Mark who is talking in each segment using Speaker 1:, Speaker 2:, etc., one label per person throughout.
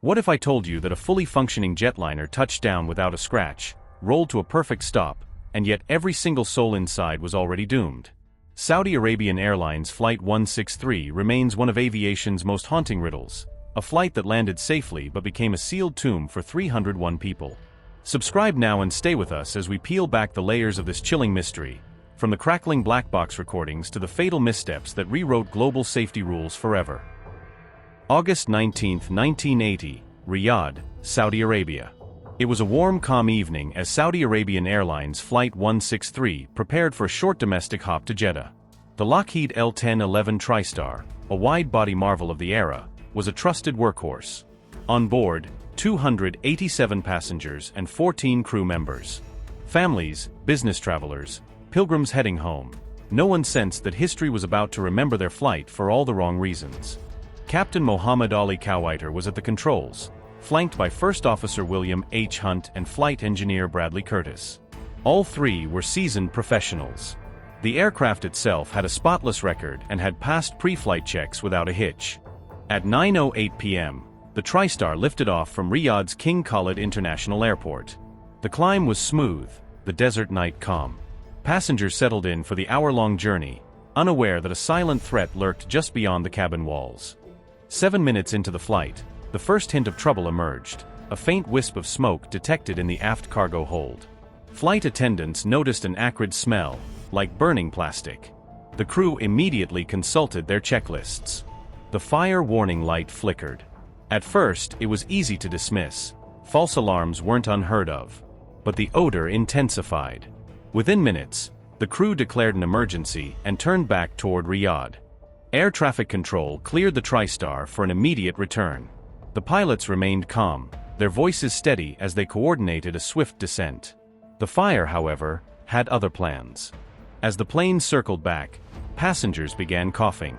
Speaker 1: What if I told you that a fully functioning jetliner touched down without a scratch, rolled to a perfect stop, and yet every single soul inside was already doomed? Saudi Arabian Airlines Flight 163 remains one of aviation's most haunting riddles, a flight that landed safely but became a sealed tomb for 301 people. Subscribe now and stay with us as we peel back the layers of this chilling mystery, from the crackling black box recordings to the fatal missteps that rewrote global safety rules forever. August 19, 1980, Riyadh, Saudi Arabia. It was a warm, calm evening as Saudi Arabian Airlines Flight 163 prepared for a short domestic hop to Jeddah. The Lockheed L-1011 TriStar, a wide-body marvel of the era, was a trusted workhorse. On board, 287 passengers and 14 crew members. Families, business travelers, pilgrims heading home. No one sensed that history was about to remember their flight for all the wrong reasons. Captain Mohammed Ali Cowiter was at the controls, flanked by First Officer William H. Hunt and Flight Engineer Bradley Curtis. All three were seasoned professionals. The aircraft itself had a spotless record and had passed pre-flight checks without a hitch. At 9:08 p.m., the TriStar lifted off from Riyadh's King Khalid International Airport. The climb was smooth, the desert night calm. Passengers settled in for the hour-long journey, unaware that a silent threat lurked just beyond the cabin walls. 7 minutes into the flight, the first hint of trouble emerged, a faint wisp of smoke detected in the aft cargo hold. Flight attendants noticed an acrid smell, like burning plastic. The crew immediately consulted their checklists. The fire warning light flickered. At first, it was easy to dismiss. False alarms weren't unheard of. But the odor intensified. Within minutes, the crew declared an emergency and turned back toward Riyadh. Air traffic control cleared the TriStar for an immediate return. The pilots remained calm, their voices steady as they coordinated a swift descent. The fire, however, had other plans. As the plane circled back, passengers began coughing.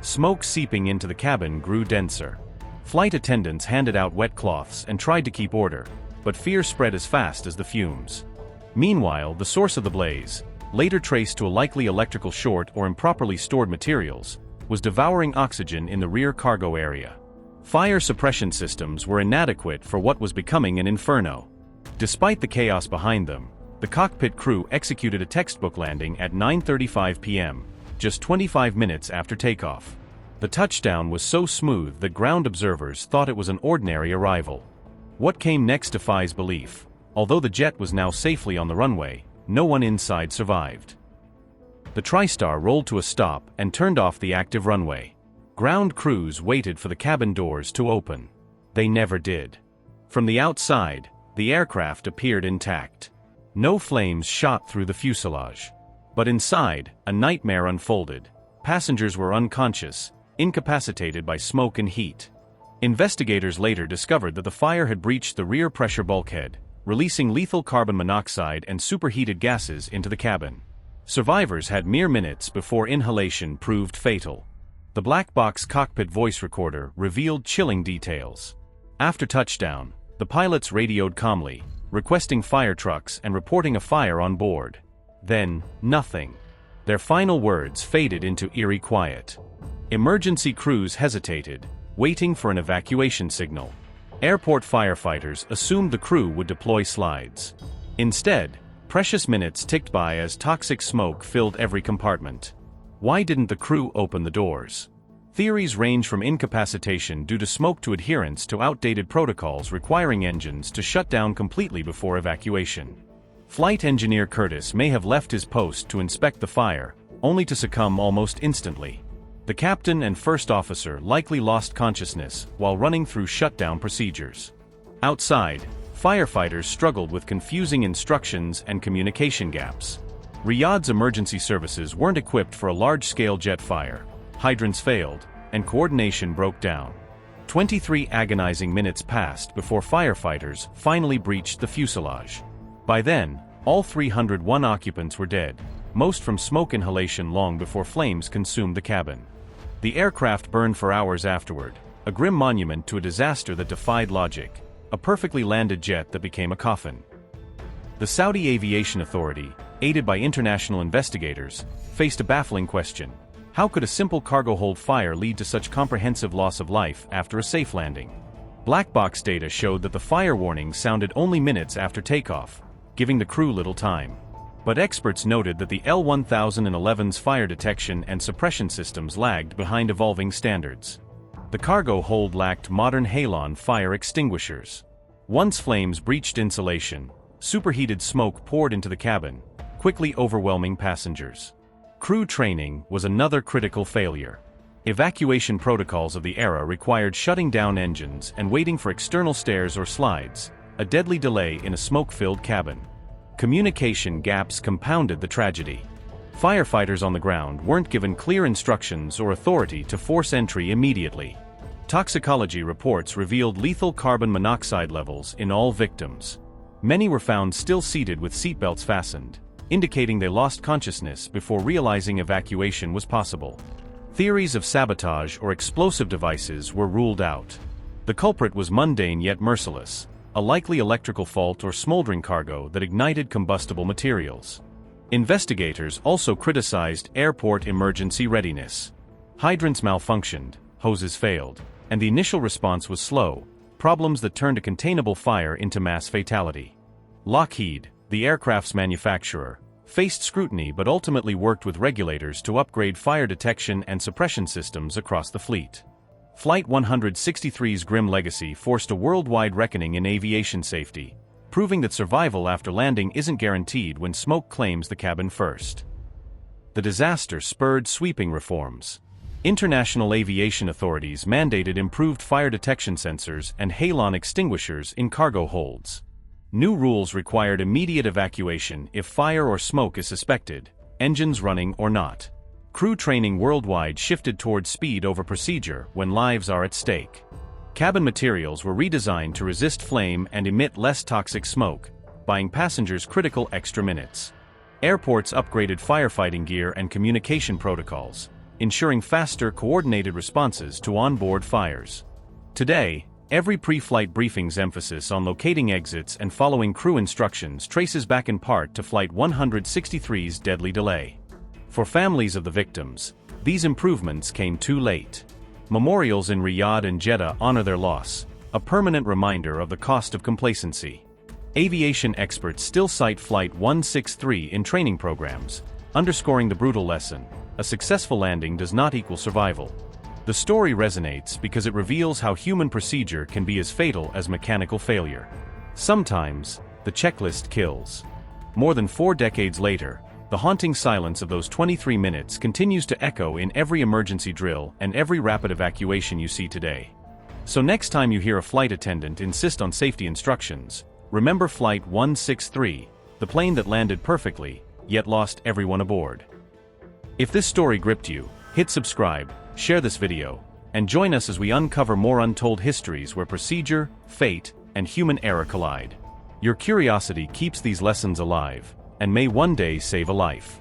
Speaker 1: Smoke seeping into the cabin grew denser. Flight attendants handed out wet cloths and tried to keep order, but fear spread as fast as the fumes. Meanwhile, the source of the blaze, later traced to a likely electrical short or improperly stored materials, was devouring oxygen in the rear cargo area. Fire suppression systems were inadequate for what was becoming an inferno. Despite the chaos behind them, the cockpit crew executed a textbook landing at 9:35 p.m., just 25 minutes after takeoff. The touchdown was so smooth that ground observers thought it was an ordinary arrival. What came next defies belief. Although the jet was now safely on the runway, no one inside survived. The TriStar rolled to a stop and turned off the active runway. Ground crews waited for the cabin doors to open. They never did. From the outside, the aircraft appeared intact. No flames shot through the fuselage. But inside, a nightmare unfolded. Passengers were unconscious, incapacitated by smoke and heat. Investigators later discovered that the fire had breached the rear pressure bulkhead, releasing lethal carbon monoxide and superheated gases into the cabin. Survivors had mere minutes before inhalation proved fatal. The black box cockpit voice recorder revealed chilling details. After touchdown, the pilots radioed calmly, requesting fire trucks and reporting a fire on board. Then, nothing. Their final words faded into eerie quiet. Emergency crews hesitated, waiting for an evacuation signal. Airport firefighters assumed the crew would deploy slides. Instead, precious minutes ticked by as toxic smoke filled every compartment. Why didn't the crew open the doors? Theories range from incapacitation due to smoke to adherence to outdated protocols requiring engines to shut down completely before evacuation. Flight Engineer Curtis may have left his post to inspect the fire, only to succumb almost instantly. The captain and first officer likely lost consciousness while running through shutdown procedures. Outside, firefighters struggled with confusing instructions and communication gaps. Riyadh's emergency services weren't equipped for a large-scale jet fire. Hydrants failed, and coordination broke down. 23 agonizing minutes passed before firefighters finally breached the fuselage. By then, all 301 occupants were dead, most from smoke inhalation long before flames consumed the cabin. The aircraft burned for hours afterward, a grim monument to a disaster that defied logic, a perfectly landed jet that became a coffin. The Saudi Aviation Authority, aided by international investigators, faced a baffling question. How could a simple cargo hold fire lead to such comprehensive loss of life after a safe landing? Black box data showed that the fire warning sounded only minutes after takeoff, giving the crew little time. But experts noted that the L-1011's fire detection and suppression systems lagged behind evolving standards. The cargo hold lacked modern halon fire extinguishers. Once flames breached insulation, superheated smoke poured into the cabin, quickly overwhelming passengers. Crew training was another critical failure. Evacuation protocols of the era required shutting down engines and waiting for external stairs or slides, a deadly delay in a smoke-filled cabin. Communication gaps compounded the tragedy. Firefighters on the ground weren't given clear instructions or authority to force entry immediately. Toxicology reports revealed lethal carbon monoxide levels in all victims. Many were found still seated with seatbelts fastened, indicating they lost consciousness before realizing evacuation was possible. Theories of sabotage or explosive devices were ruled out. The culprit was mundane yet merciless, a likely electrical fault or smoldering cargo that ignited combustible materials. Investigators also criticized airport emergency readiness. Hydrants malfunctioned, hoses failed, and the initial response was slow, problems that turned a containable fire into mass fatality. Lockheed, the aircraft's manufacturer, faced scrutiny but ultimately worked with regulators to upgrade fire detection and suppression systems across the fleet. Flight 163's grim legacy forced a worldwide reckoning in aviation safety, proving that survival after landing isn't guaranteed when smoke claims the cabin first. The disaster spurred sweeping reforms. International aviation authorities mandated improved fire detection sensors and halon extinguishers in cargo holds. New rules required immediate evacuation if fire or smoke is suspected, engines running or not. Crew training worldwide shifted towards speed over procedure when lives are at stake. Cabin materials were redesigned to resist flame and emit less toxic smoke, buying passengers critical extra minutes. Airports upgraded firefighting gear and communication protocols, ensuring faster, coordinated responses to onboard fires. Today, every pre-flight briefing's emphasis on locating exits and following crew instructions traces back in part to Flight 163's deadly delay. For families of the victims, these improvements came too late. Memorials in Riyadh and Jeddah honor their loss, a permanent reminder of the cost of complacency. Aviation experts still cite Flight 163 in training programs, underscoring the brutal lesson: a successful landing does not equal survival. The story resonates because it reveals how human procedure can be as fatal as mechanical failure. Sometimes, the checklist kills. More than 4 decades later, the haunting silence of those 23 minutes continues to echo in every emergency drill and every rapid evacuation you see today. So next time you hear a flight attendant insist on safety instructions, remember Flight 163, the plane that landed perfectly, yet lost everyone aboard. If this story gripped you, hit subscribe, share this video, and join us as we uncover more untold histories where procedure, fate, and human error collide. Your curiosity keeps these lessons alive, and may one day save a life.